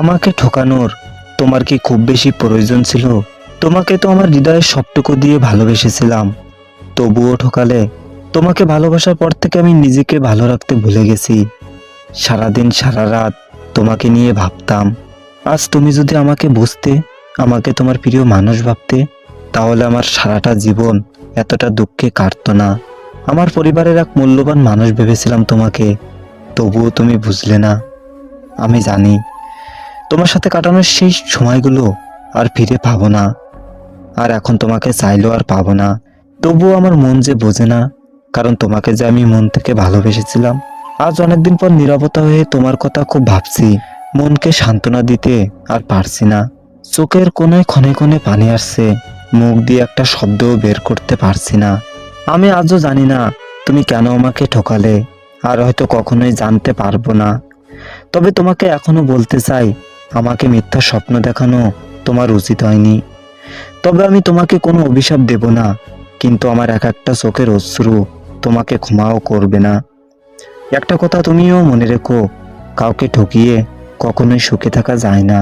আমাকে ঠকানোর তোমার কি খুব বেশি প্রয়োজন ছিল? তোমাকে তো আমার হৃদয়ের সবটুকু দিয়ে ভালোবেসেছিলাম, তবুও ঠকালে। তোমাকে ভালোবাসার পর থেকে আমি নিজেকে ভালো রাখতে ভুলে গেছি। সারাদিন সারা রাত তোমাকে নিয়ে ভাবতাম। আজ তুমি যদি আমাকে বুঝতে, আমাকে তোমার প্রিয় মানুষ ভাবতে, তাহলে আমার সারাটা জীবন এতটা দুঃখে কাটতো না। আমার পরিবারের এক মূল্যবান মানুষ ভেবেছিলাম তোমাকে, তবুও তুমি বুঝলে না। আমি জানি তোমার সাথে কাটানোর সেই সময়গুলো আর ফিরে পাবো না, আর এখন তোমাকে চাইলেও আর পাবো না। তবুও আমার মন যে বোঝে না, কারণ তোমাকে যে আমি মন থেকে ভালোবেসেছিলাম। আজ অনেকদিন পর নীরবতা হয়ে তোমার কথা খুব ভাবছি, মনকে সান্ত্বনা দিতে আর পারছি না। চোখের কোণে ক্ষণে ক্ষণে পানি আসছে, মুখ দিয়ে একটা শব্দও বের করতে পারছি না। আমি আজও জানি না তুমি কেন আমাকে ঠকালে, আর হয়তো কখনোই জানতে পারবো না। তবে তোমাকে এখনো বলতে চাই, আমাকে মিথ্যা স্বপ্ন দেখানো তোমার উচিত হয়নি। তবে আমি তোমাকে কোনো অভিশাপ দেব না, কিন্তু আমার এক একটা চোখের অশ্রু তোমাকে ক্ষমাও করবে না। একটা কথা তুমিও মনে রেখো, কাউকে ঠকিয়ে কখনোই সুখে থাকা যায় না।